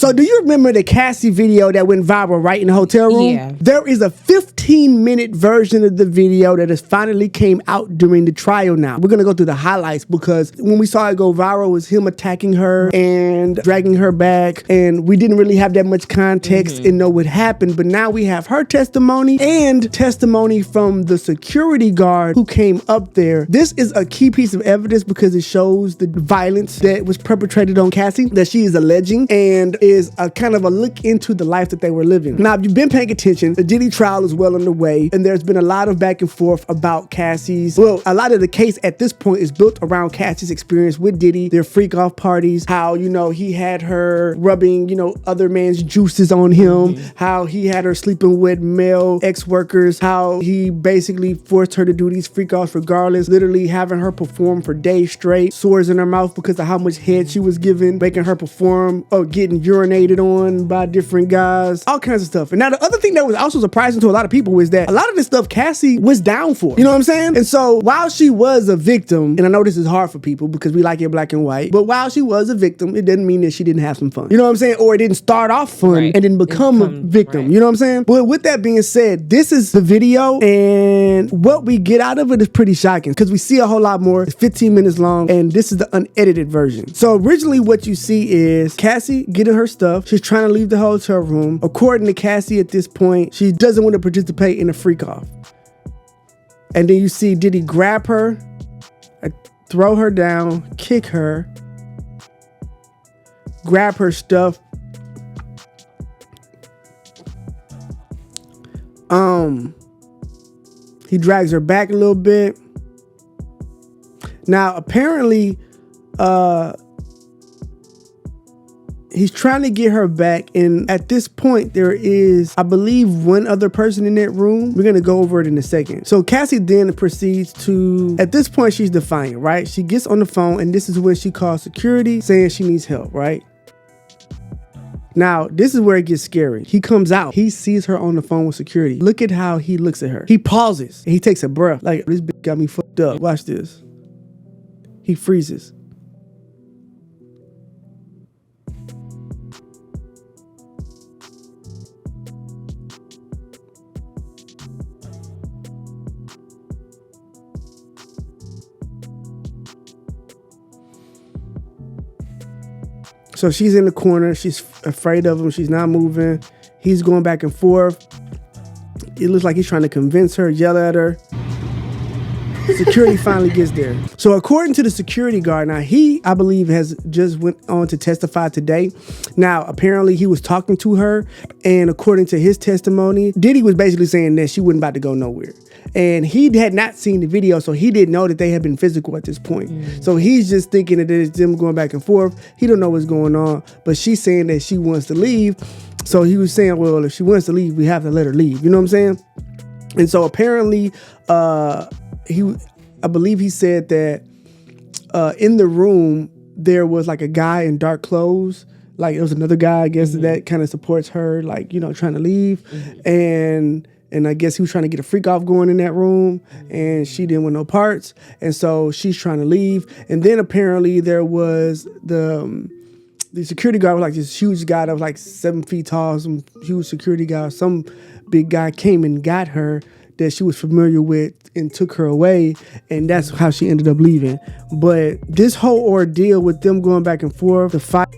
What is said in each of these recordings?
So do you remember the Cassie video that went viral right in the hotel room? Yeah. There is a 15-minute version of the video that has finally came out during the trial now. We're going to go through the highlights because when we saw it go viral, it was him attacking her and dragging her back. And we didn't really have that much context and know what happened. But now we have her testimony and testimony from the security guard who came up there. This is a key piece of evidence because it shows the violence that was perpetrated on Cassie, that she is alleging, and is a kind of a look into the life that they were living. Now, if you've been paying attention, the Diddy trial is well underway, and there's been a lot of back and forth about Cassie's, well, a lot of the case at this point is built around Cassie's experience with Diddy, their freak off parties, how, you know, he had her rubbing, you know, other man's juices on him, how he had her sleeping with male ex-workers, how he basically forced her to do these freak offs regardless, literally having her perform for days straight, sores in her mouth because of how much head she was given, making her perform, or getting urinated on by different guys, all kinds of stuff. And now the other thing that was also surprising to a lot of people is that a lot of this stuff Cassie was down for. You know what I'm saying? And so while she was a victim, and I know this is hard for people because we like it black and white, but while she was a victim, it doesn't mean that she didn't have some fun. You know what I'm saying? Or it didn't start off fun and then become a victim. You know what I'm saying? But with that being said, this is the video, and what we get out of it is pretty shocking because we see a whole lot more. It's 15 minutes long, and this is the unedited version. So originally what you see is Cassie getting her stuff. She's trying to leave the hotel room. According to Cassie at this point, she doesn't want to participate in a freak off. And then you see Diddy grab her, throw her down, kick her, grab her stuff. He drags her back a little bit. Now, apparently, he's trying to get her back, and at this point there is, I believe, one other person in that room. We're gonna go over it in a second. So Cassie then proceeds to, at this point she's defiant, right? She gets on the phone, and this is when she calls security saying she needs help, right? Now, this is where it gets scary. He comes out. He sees her on the phone with security. Look at how he looks at her. He pauses, and he takes a breath. Like, this bitch got me fucked up. Watch this. He freezes. So she's in the corner. She's afraid of him. She's not moving. He's going back and forth. It looks like he's trying to convince her, yell at her. Security finally gets there. So according to the security guard, now he, I believe, has just went on to testify today. Now, apparently he was talking to her, and according to his testimony, Diddy was basically saying that she wasn't about to go nowhere. And he had not seen the video, so he didn't know that they had been physical at this point. So he's just thinking that it's them going back and forth. He don't know what's going on, but she's saying that she wants to leave. So he was saying, well, if she wants to leave, we have to let her leave. You know what I'm saying? And so apparently, I believe he said that in the room there was like a guy in dark clothes. Like, it was another guy, I guess, that kind of supports her, like, you know, trying to leave. And I guess he was trying to get a freak off going in that room, and she didn't want no parts. And so she's trying to leave. And then apparently there was the security guard was like this huge guy that was like 7 feet tall, some huge security guy, some big guy came and got her that she was familiar with and took her away, and that's how she ended up leaving. But this whole ordeal with them going back and forth, the fight,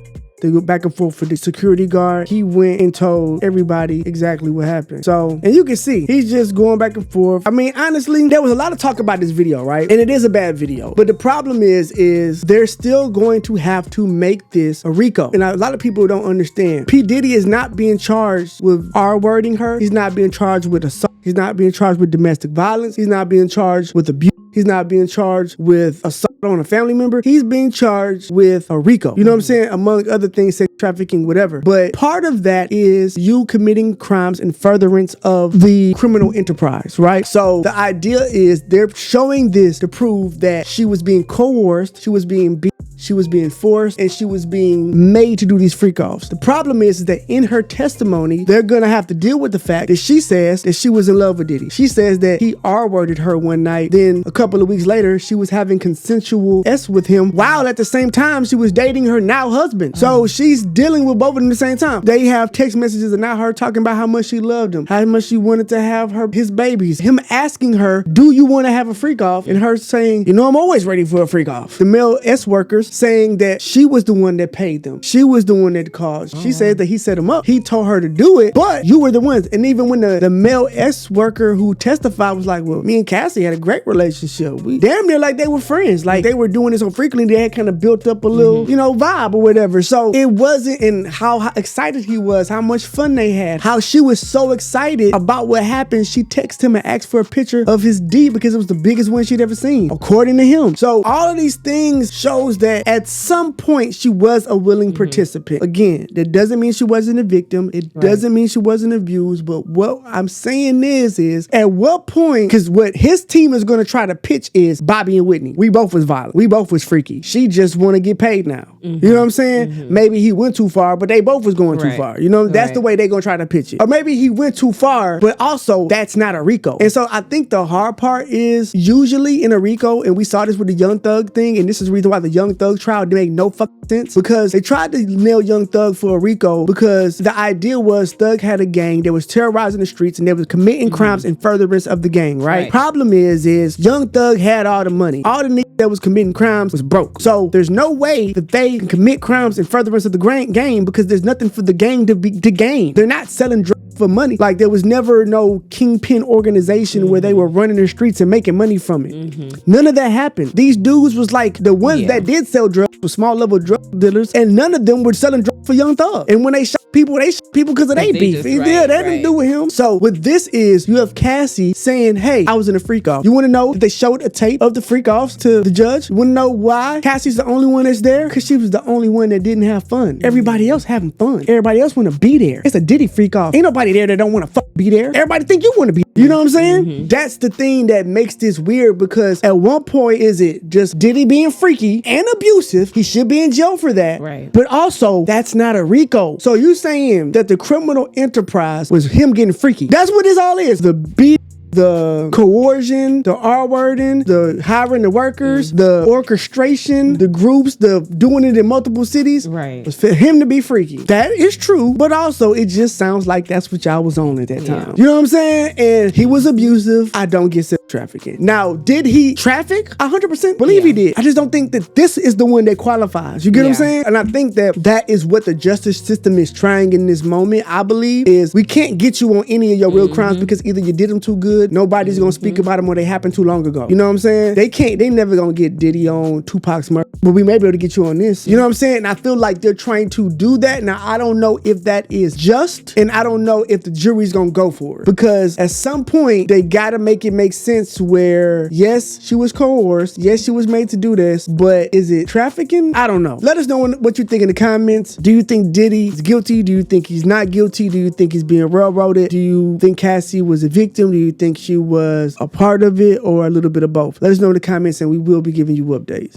they go back and forth for the security guard, he went and told everybody exactly what happened. So, and you can see, he's just going back and forth. I mean, honestly, there was a lot of talk about this video, right? And it is a bad video. But the problem is they're still going to have to make this a RICO. And a lot of people don't understand. P. Diddy is not being charged with R-wording her. He's not being charged with assault. He's not being charged with domestic violence. He's not being charged with abuse. He's not being charged with assault on a family member. He's being charged with a RICO. You know what I'm saying? Among other things, sex trafficking, whatever. But part of that is you committing crimes in furtherance of the criminal enterprise, right? So the idea is they're showing this to prove that she was being coerced, she was being beat, she was being forced, and she was being made to do these freak offs. The problem is that in her testimony, they're gonna have to deal with the fact that she says that she was in love with Diddy. She says that he R-worded her one night, then a couple of weeks later, she was having consensual S with him, while at the same time, she was dating her now husband. So she's dealing with both of them at the same time. They have text messages and now her talking about how much she loved him, how much she wanted to have his babies. Him asking her, do you want to have a freak off? And her saying, you know, I'm always ready for a freak off. The male S workers saying that she was the one that paid them. She was the one that caused. She said that he set him up. He told her to do it, but you were the ones. And even when the male S worker who testified was like, well, me and Cassie had a great relationship. We damn near like they were friends. Like they were doing this so frequently, they had kind of built up a little, you know, vibe or whatever. So it wasn't in how excited he was, how much fun they had, how she was so excited about what happened. She texted him and asked for a picture of his D because it was the biggest one she'd ever seen, according to him. So all of these things shows that at some point she was a willing participant. Again, that doesn't mean she wasn't a victim. It doesn't mean she wasn't abused. But what I'm saying is at what point, because what his team is going to try to pitch is Bobby and Whitney. We both was violent. We both was freaky. She just want to get paid now. You know what I'm saying? Maybe he went too far, but they both was going too far. You know, that's the way they going to try to pitch it. Or maybe he went too far, but also that's not a RICO. And so I think the hard part is usually in a RICO, and we saw this with the Young Thug thing, and this is the reason why the Young Thug trial didn't make no fucking sense, because they tried to nail Young Thug for a RICO because the idea was Thug had a gang that was terrorizing the streets and they was committing crimes in furtherance of the gang, right? Problem is Young Thug had all the money. All the niggas that was committing crimes was broke. So there's no way that they can commit crimes in furtherance of the gang because there's nothing for the gang to gain. They're not selling drugs for money. Like there was never no kingpin organization where they were running the streets and making money from it. None of that happened. These dudes was like the ones that did sell drugs were small level drug dealers, and none of them were selling drugs for Young Thug. And when they shot people because of their beef. That didn't do with him. So with this is you have Cassie saying, hey, I was in a freak off. You want to know that they showed a tape of the freak offs to the judge? You want to know why Cassie's the only one that's there? Because she was the only one that didn't have fun. Everybody else having fun. Everybody else want to be there. It's a Diddy freak off. Ain't nobody there that don't want to be there. Everybody think you want to be there. You know what I'm saying? That's the thing that makes this weird, because at one point is it just Diddy being freaky and abusive. He should be in jail for that. Right. But also that's not a RICO. So you saying that the criminal enterprise was him getting freaky. That's what this all is. The coercion, the R-wording, the hiring the workers, the orchestration, the groups, the doing it in multiple cities. Right. Was for him to be freaky. That is true, but also it just sounds like that's what y'all was on at that time. You know what I'm saying? And he was abusive. I don't get sex trafficking. Now, did he traffic? 100% believe he did. I just don't think that this is the one that qualifies. You get what I'm saying? And I think that is what the justice system is trying in this moment, I believe, is we can't get you on any of your real crimes because either you did them too good, nobody's gonna speak about them, or they happened too long ago. You know what I'm saying? They never gonna get Diddy on Tupac's murder, but we may be able to get you on this. You know what I'm saying? And I feel like they're trying to do that. Now, I don't know if that is just, and I don't know if the jury's gonna go for it, because at some point they gotta make it make sense where, yes, she was coerced, yes, she was made to do this, but is it trafficking? I don't know. Let us know what you think in the comments. Do you think Diddy is guilty? Do you think he's not guilty? Do you think he's being railroaded? Do you think Cassie was a victim? Do you think she was a part of it, or a little bit of both? Let us know in the comments and we will be giving you updates.